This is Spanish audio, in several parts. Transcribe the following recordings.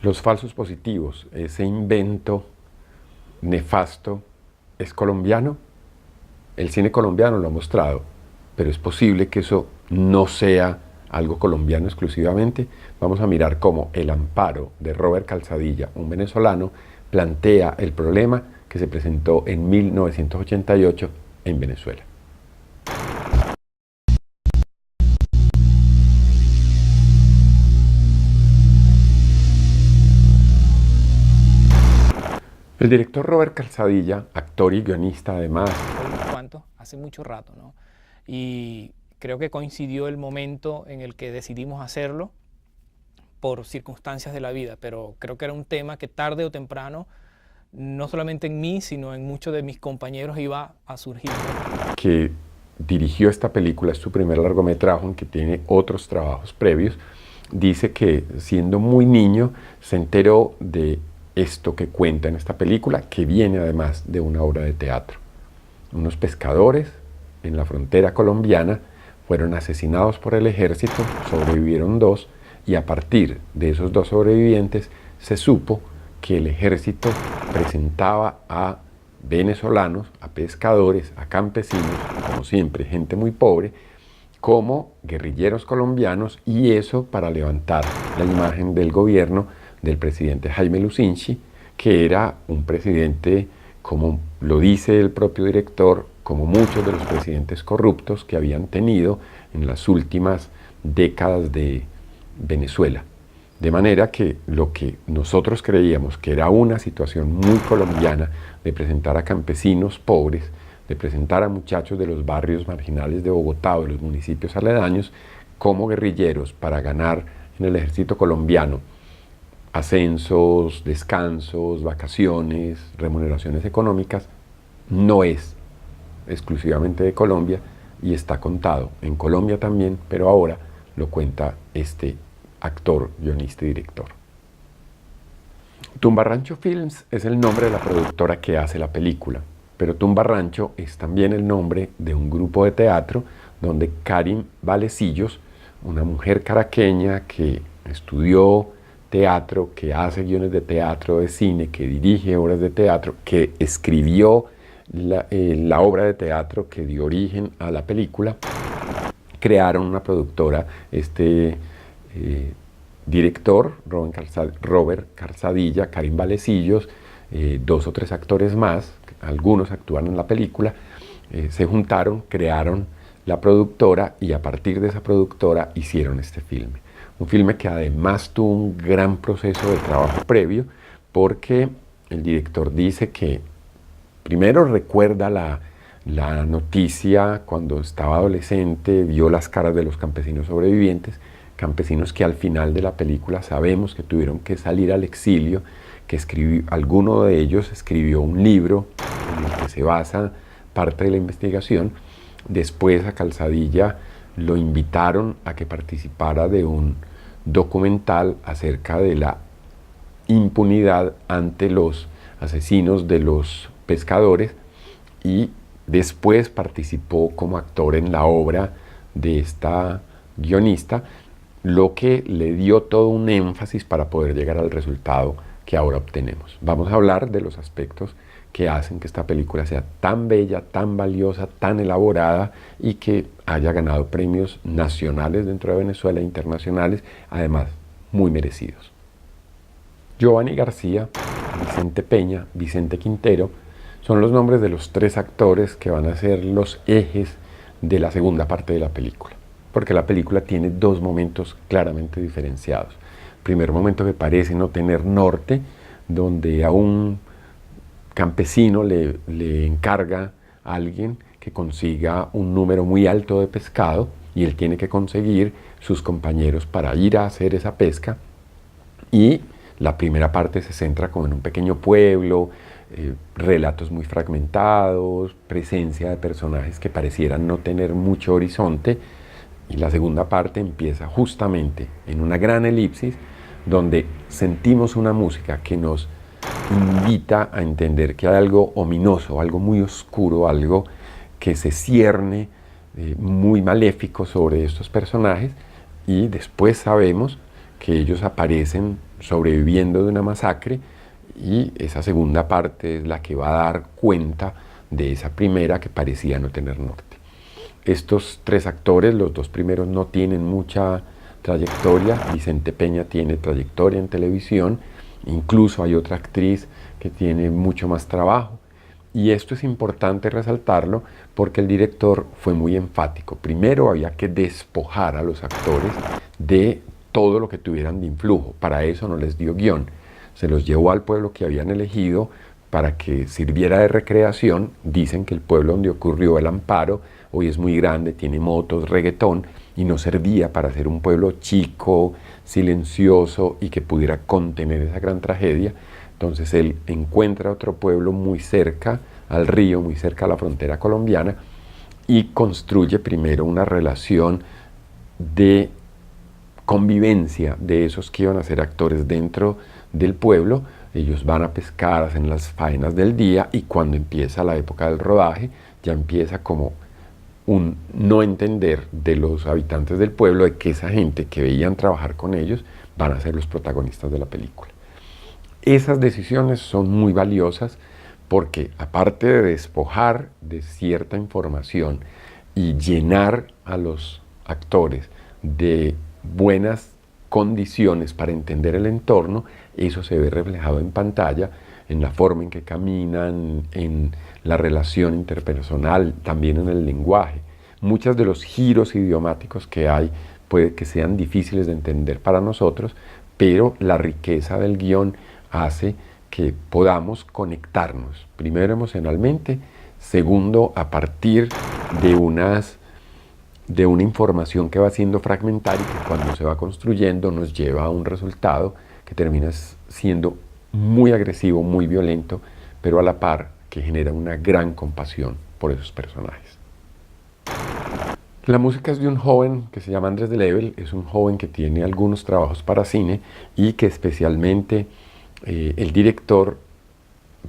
Los falsos positivos, ese invento nefasto, ¿es colombiano? El cine colombiano lo ha mostrado, pero es posible que eso no sea algo colombiano exclusivamente. Vamos a mirar cómo El Amparo de Robert Calzadilla, un venezolano, plantea el problema que se presentó en 1988 en Venezuela. El director Robert Calzadilla, actor y guionista además. Unos cuantos, hace mucho rato, ¿no? Y creo que coincidió el momento en el que decidimos hacerlo por circunstancias de la vida, pero creo que era un tema que tarde o temprano, no solamente en mí, sino en muchos de mis compañeros iba a surgir. Que dirigió esta película, es su primer largometraje, aunque tiene otros trabajos previos. Dice que siendo muy niño se enteró de esto que cuenta en esta película, que viene además de una obra de teatro. Unos pescadores en la frontera colombiana fueron asesinados por el ejército, sobrevivieron dos, y a partir de esos dos sobrevivientes se supo que el ejército presentaba a venezolanos, a pescadores, a campesinos, como siempre, gente muy pobre, como guerrilleros colombianos, y eso para levantar la imagen del gobierno del presidente Jaime Lucinchi, que era un presidente, como lo dice el propio director, como muchos de los presidentes corruptos que habían tenido en las últimas décadas de Venezuela. De manera que lo que nosotros creíamos que era una situación muy colombiana de presentar a campesinos pobres, de presentar a muchachos de los barrios marginales de Bogotá o de los municipios aledaños como guerrilleros para ganar en el ejército colombiano ascensos, descansos, vacaciones, remuneraciones económicas, no es exclusivamente de Colombia y está contado en Colombia también, pero ahora lo cuenta este actor, guionista y director. Tumbarrancho Films es el nombre de la productora que hace la película, pero Tumbarrancho es también el nombre de un grupo de teatro donde Karin Valecillos, una mujer caraqueña que estudió teatro, que hace guiones de teatro, de cine, que dirige obras de teatro, que escribió la obra de teatro que dio origen a la película, crearon una productora, director, Robert Calzadilla, Karin Valecillos, dos o tres actores más, algunos actúan en la película, se juntaron, crearon la productora y a partir de esa productora hicieron este filme. Un filme que además tuvo un gran proceso de trabajo previo porque el director dice que primero recuerda la noticia cuando estaba adolescente, vio las caras de los campesinos sobrevivientes, campesinos que al final de la película sabemos que tuvieron que salir al exilio, que alguno de ellos escribió un libro en el que se basa parte de la investigación. Después a Calzadilla lo invitaron a que participara de un documental acerca de la impunidad ante los asesinos de los pescadores y después participó como actor en la obra de esta guionista, lo que le dio todo un énfasis para poder llegar al resultado que ahora obtenemos. Vamos a hablar de los aspectos que hacen que esta película sea tan bella, tan valiosa, tan elaborada y que haya ganado premios nacionales dentro de Venezuela e internacionales, además muy merecidos. Giovanni García, Vicente Peña, Vicente Quintero son los nombres de los tres actores que van a ser los ejes de la segunda parte de la película, porque la película tiene dos momentos claramente diferenciados. Primer momento que parece no tener norte, donde a un campesino le encarga a alguien que consiga un número muy alto de pescado y él tiene que conseguir sus compañeros para ir a hacer esa pesca, y la primera parte se centra como en un pequeño pueblo, relatos muy fragmentados, presencia de personajes que parecieran no tener mucho horizonte, y la segunda parte empieza justamente en una gran elipsis donde sentimos una música que nos invita a entender que hay algo ominoso, algo muy oscuro, algo que se cierne muy maléfico sobre estos personajes, y después sabemos que ellos aparecen sobreviviendo de una masacre, y esa segunda parte es la que va a dar cuenta de esa primera que parecía no tener norte. Estos tres actores, los dos primeros no tienen mucha trayectoria. Vicente Peña tiene trayectoria en televisión, incluso hay otra actriz que tiene mucho más trabajo. Y esto es importante resaltarlo porque el director fue muy enfático. Primero había que despojar a los actores de todo lo que tuvieran de influjo. Para eso no les dio guión. Se los llevó al pueblo que habían elegido para que sirviera de recreación. Dicen que el pueblo donde ocurrió el Amparo hoy es muy grande, tiene motos, reggaetón, y no servía para ser un pueblo chico, silencioso y que pudiera contener esa gran tragedia. Entonces él encuentra otro pueblo muy cerca al río, muy cerca a la frontera colombiana, y construye primero una relación de convivencia de esos que iban a ser actores dentro del pueblo. Ellos van a pescar, hacen las faenas del día, y cuando empieza la época del rodaje ya empieza como un no entender de los habitantes del pueblo de que esa gente que veían trabajar con ellos van a ser los protagonistas de la película. Esas decisiones son muy valiosas porque, aparte de despojar de cierta información y llenar a los actores de buenas condiciones para entender el entorno, eso se ve reflejado en pantalla, en la forma en que caminan, en la relación interpersonal, también en el lenguaje. Muchos de los giros idiomáticos que hay puede que sean difíciles de entender para nosotros, pero la riqueza del guión hace que podamos conectarnos, primero emocionalmente, segundo a partir de una información que va siendo fragmentaria y que cuando se va construyendo nos lleva a un resultado que termina siendo muy agresivo, muy violento, pero a la par que genera una gran compasión por esos personajes. La música es de un joven que se llama Andrés de Level. Es un joven que tiene algunos trabajos para cine y que especialmente el director,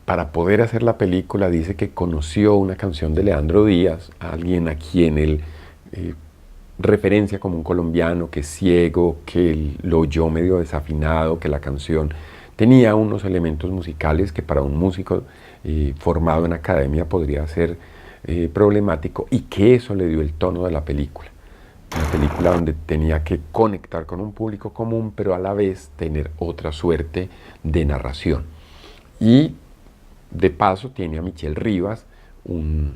para poder hacer la película, dice que conoció una canción de Leandro Díaz, alguien a quien él referencia como un colombiano que es ciego, que lo oyó medio desafinado, que la canción tenía unos elementos musicales que para un músico formado en academia podría ser problemático, y que eso le dio el tono de la película. Una película donde tenía que conectar con un público común, pero a la vez tener otra suerte de narración. Y de paso tiene a Michel Rivas, un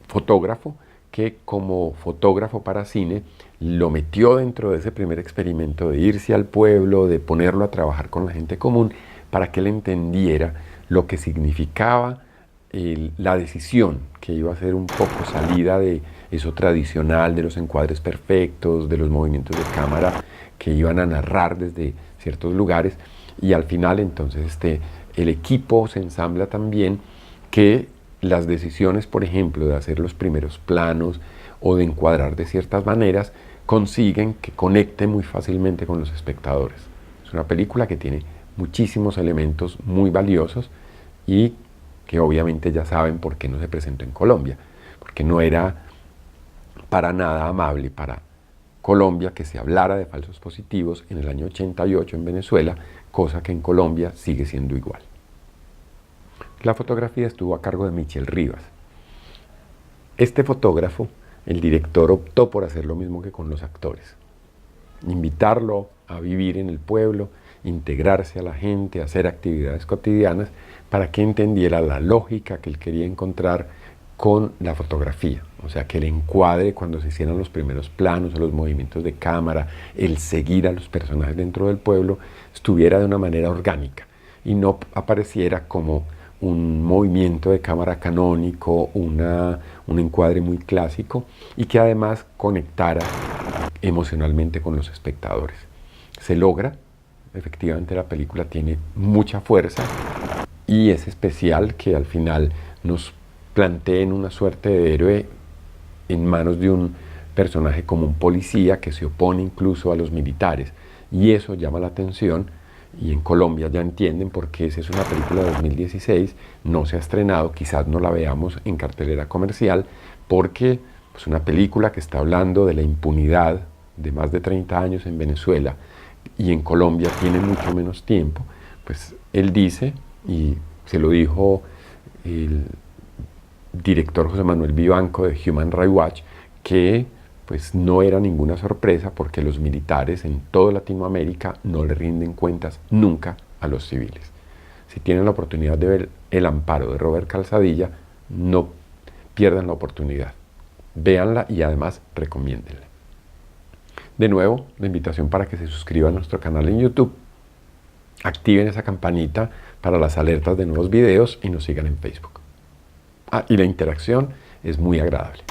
fotógrafo, que como fotógrafo para cine lo metió dentro de ese primer experimento de irse al pueblo, de ponerlo a trabajar con la gente común, para que él entendiera lo que significaba la decisión, que iba a ser un poco salida de eso tradicional, de los encuadres perfectos, de los movimientos de cámara que iban a narrar desde ciertos lugares, y al final entonces el equipo se ensambla también, que las decisiones, por ejemplo, de hacer los primeros planos o de encuadrar de ciertas maneras, consiguen que conecte muy fácilmente con los espectadores. Es una película que tiene muchísimos elementos muy valiosos y que obviamente ya saben por qué no se presentó en Colombia, porque no era para nada amable para Colombia que se hablara de falsos positivos en el año 88 en Venezuela, cosa que en Colombia sigue siendo igual. La fotografía estuvo a cargo de Michel Rivas. Este fotógrafo, el director optó por hacer lo mismo que con los actores, invitarlo a vivir en el pueblo, integrarse a la gente, hacer actividades cotidianas, para que entendiera la lógica que él quería encontrar con la fotografía. O sea, que el encuadre, cuando se hicieran los primeros planos o los movimientos de cámara, el seguir a los personajes dentro del pueblo, estuviera de una manera orgánica y no apareciera como un movimiento de cámara canónico, un encuadre muy clásico, y que además conectara emocionalmente con los espectadores. Se logra, efectivamente la película tiene mucha fuerza, y es especial que al final nos planteen una suerte de héroe en manos de un personaje como un policía que se opone incluso a los militares, y eso llama la atención. Y en Colombia ya entienden por qué esa es una película de 2016, no se ha estrenado, quizás no la veamos en cartelera comercial, porque es una película que está hablando de la impunidad de más de 30 años en Venezuela, y en Colombia tiene mucho menos tiempo, pues él dice, y se lo dijo el director José Manuel Vivanco de Human Rights Watch, que pues no era ninguna sorpresa porque los militares en toda Latinoamérica no le rinden cuentas nunca a los civiles. Si tienen la oportunidad de ver El amparo de Robert Calzadilla, no pierdan la oportunidad. Véanla y además recomiéndenla. De nuevo, la invitación para que se suscriban a nuestro canal en YouTube, activen esa campanita para las alertas de nuevos videos y nos sigan en Facebook. Y la interacción es muy agradable.